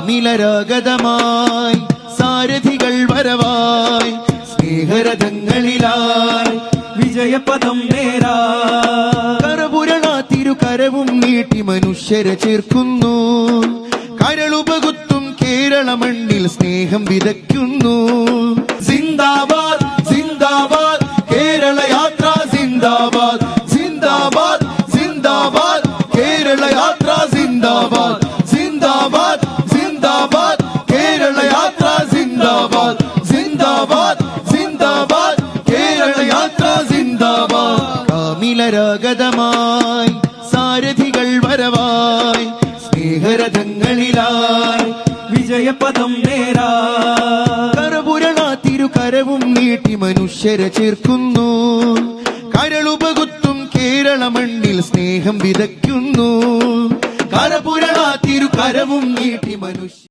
കാമിലരാഗതമായി സാരഥികൾ വരവായി സ്നേഹരഥങ്ങളിലായി വിജയപദം നേരാ. കരപുരണ തിരുകരവും നീട്ടി മനുഷ്യരെ ചേർക്കുന്നു. കരളുപകുത്തും കേരള മണ്ണിൽ സ്നേഹം വിതയ്ക്കുന്നു. സിന്ദാബാദ് സിന്ദാബാദ് കേരള യാത്ര സിന്ദാബാദ് സിന്ദാബാദ് സിന്ദാബാദ് കേരള യാത്ര സിന്ദാബാദ് സിന്ദാബാദ് സിന്ദാബാദ് കേരള യാത്ര സിന്ദാബാദ് സിന്ദാബാദ് സിന്ദാബാദ് കേരള യാത്ര സിന്ദാബാദ്. കാമിലരാഗതമായി സാരഥികൾ വരവായി സ്നേഹരഥങ്ങളിലായി വിജയപദം നേരാ. കരപുരണ തിരുകരവും നീട്ടി മനുഷ്യരെ ചേർക്കുന്നു. കരളുപകുത്തും കേരള മണ്ണിൽ സ്നേഹം വിതയ്ക്കുന്നു. കരപുരണ തിരുകരവും നീട്ടി മനുഷ്യ